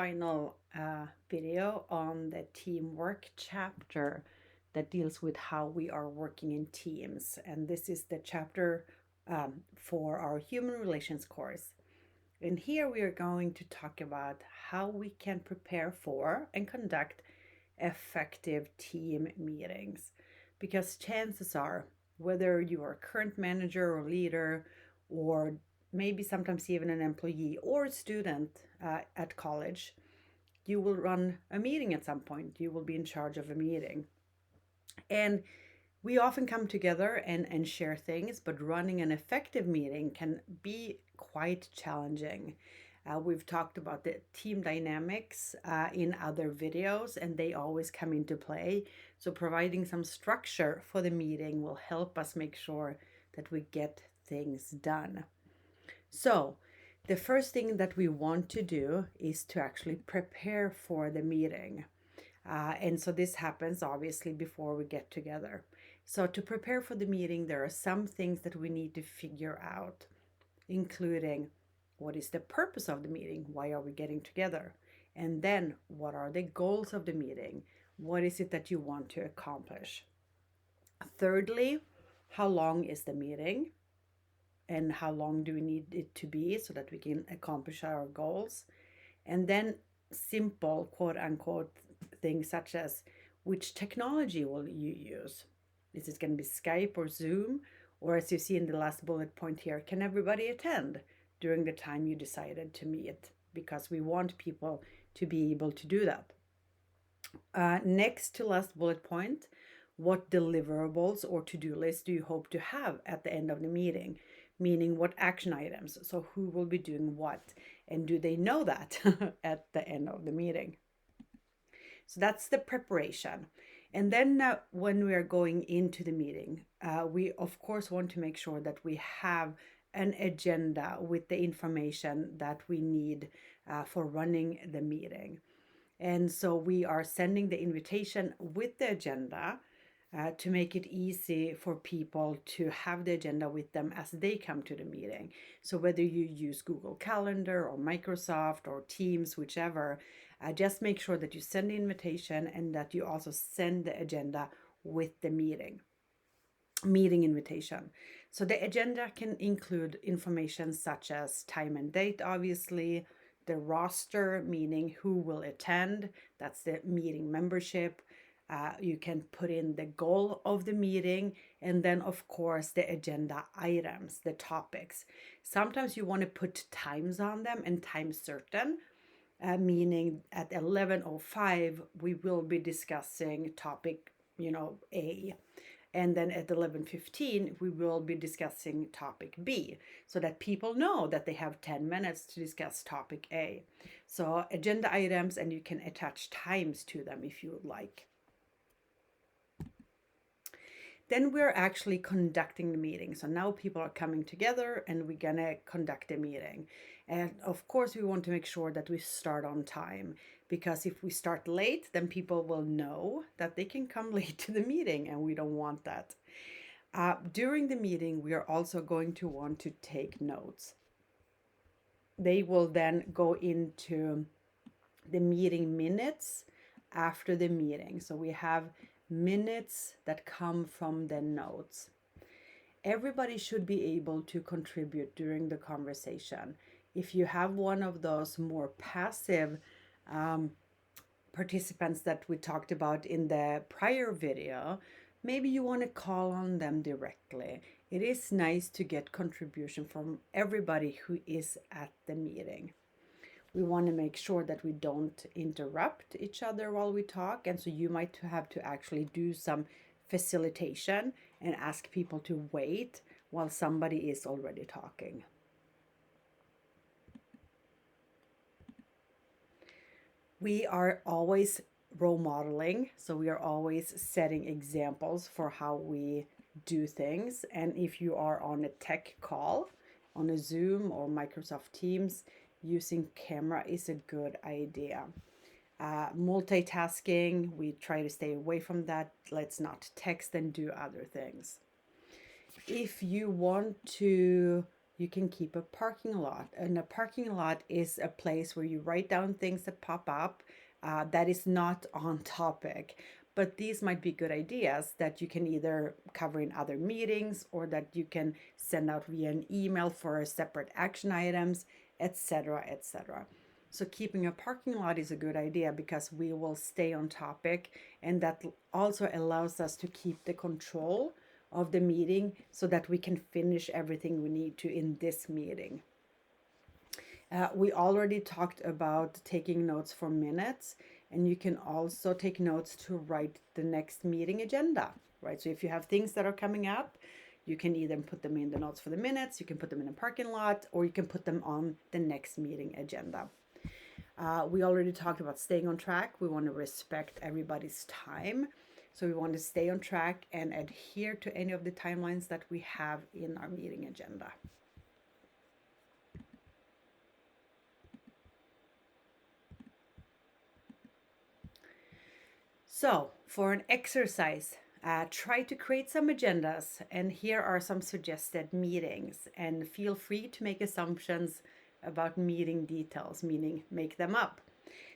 Final video on the teamwork chapter that deals with how we are working in teams. And this is the chapter for our human relations course. And here we are going to talk about how we can prepare for and conduct effective team meetings. Because chances are, whether you are a current manager or leader, or maybe sometimes even an employee or a student at college, you will run a meeting at some point. You will be in charge of a meeting. And we often come together and share things, but running an effective meeting can be quite challenging. We've talked about the team dynamics in other videos, and they always come into play. So, providing some structure for the meeting will help us make sure that we get things done. So, the first thing that we want to do is to actually prepare for the meeting. And so this happens obviously before we get together. So, to prepare for the meeting, there are some things that we need to figure out, including what is the purpose of the meeting? Why are we getting together? And then, what are the goals of the meeting? What is it that you want to accomplish? Thirdly, how long is the meeting? And how long do we need it to be so that we can accomplish our goals? And then simple quote unquote things such as, which technology will you use? Is it going to be Skype or Zoom? Or, as you see in the last bullet point here, can everybody attend during the time you decided to meet? Because we want people to be able to do that. Next to last bullet point, what deliverables or to-do lists do you hope to have at the end of the meeting? Meaning, what action items? So who will be doing what? And do they know that at the end of the meeting? So that's the preparation. And then when we are going into the meeting, we of course want to make sure that we have an agenda with the information that we need for running the meeting. And so we are sending the invitation with the agenda to make it easy for people to have the agenda with them as they come to the meeting. So whether you use Google Calendar or Microsoft or Teams, whichever, just make sure that you send the invitation and that you also send the agenda with the meeting invitation. So the agenda can include information such as time and date, obviously, the roster, meaning who will attend, that's the meeting membership. You can put in the goal of the meeting, and then of course the agenda items, the topics. Sometimes you want to put times on them and time certain, meaning at 11:05 we will be discussing topic, A. And then at 11:15 we will be discussing topic B, so that people know that they have 10 minutes to discuss topic A. So agenda items, and you can attach times to them if you would like. Then we're actually conducting the meeting. So now people are coming together and we're gonna conduct a meeting. And of course we want to make sure that we start on time, because if we start late, then people will know that they can come late to the meeting, and we don't want that. During the meeting, we are also going to want to take notes. They will then go into the meeting minutes after the meeting. So we have minutes that come from the notes. Everybody should be able to contribute during the conversation. If you have one of those more passive participants that we talked about in the prior video, maybe you want to call on them directly. It is nice to get contribution from everybody who is at the meeting. We want to make sure that we don't interrupt each other while we talk, and so you might have to actually do some facilitation and ask people to wait while somebody is already talking. We are always role modeling, so we are always setting examples for how we do things. And if you are on a tech call, on a Zoom or Microsoft Teams, using camera is a good idea. Multitasking, we try to stay away from that. Let's not text and do other things. If you want to you can keep a parking lot. And a parking lot is a place where you write down things that pop up that is not on topic. But these might be good ideas that you can either cover in other meetings or that you can send out via an email for separate action items, etc., etc. So keeping a parking lot is a good idea because we will stay on topic, and that also allows us to keep the control of the meeting so that we can finish everything we need to in this meeting. We already talked about taking notes for minutes, and you can also take notes to write the next meeting agenda, right? So if you have things that are coming up, you can either put them in the notes for the minutes, you can put them in a parking lot, or you can put them on the next meeting agenda. We already talked about staying on track. We want to respect everybody's time. So we want to stay on track and adhere to any of the timelines that we have in our meeting agenda. So for an exercise, try to create some agendas, and here are some suggested meetings, and feel free to make assumptions about meeting details, meaning make them up.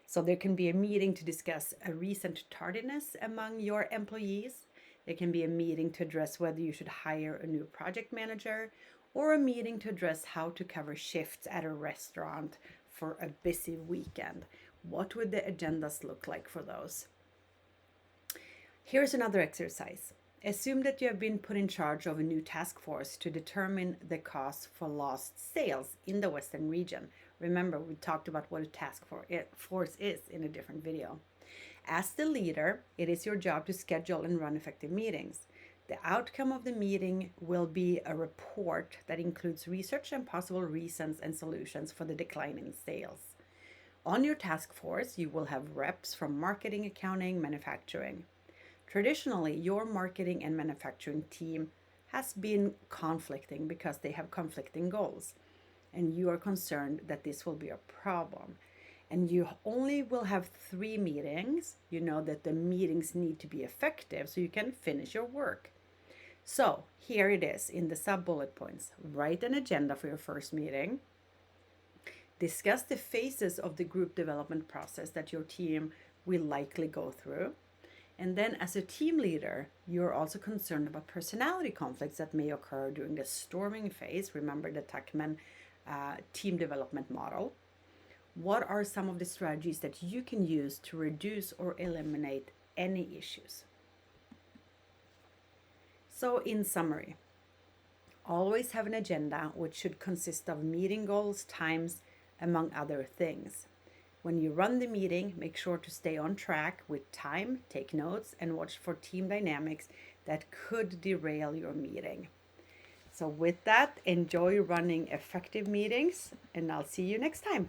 So there can be a meeting to discuss a recent tardiness among your employees. There can be a meeting to address whether you should hire a new project manager, or a meeting to address how to cover shifts at a restaurant for a busy weekend. What would the agendas look like for those? Here's another exercise. Assume that you have been put in charge of a new task force to determine the cause for lost sales in the Western region. Remember, we talked about what a task force is in a different video. As the leader, it is your job to schedule and run effective meetings. The outcome of the meeting will be a report that includes research and possible reasons and solutions for the decline in sales. On your task force, you will have reps from marketing, accounting, manufacturing. Traditionally, your marketing and manufacturing team has been conflicting because they have conflicting goals, and you are concerned that this will be a problem. And you only will have 3 meetings. You know that the meetings need to be effective so you can finish your work. So here it is in the sub bullet points. Write an agenda for your first meeting. Discuss the phases of the group development process that your team will likely go through. And then as a team leader, you're also concerned about personality conflicts that may occur during the storming phase. Remember the Tuckman team development model. What are some of the strategies that you can use to reduce or eliminate any issues? So in summary, always have an agenda which should consist of meeting goals, times, among other things. When you run the meeting, make sure to stay on track with time, take notes, and watch for team dynamics that could derail your meeting. So with that, enjoy running effective meetings, and I'll see you next time.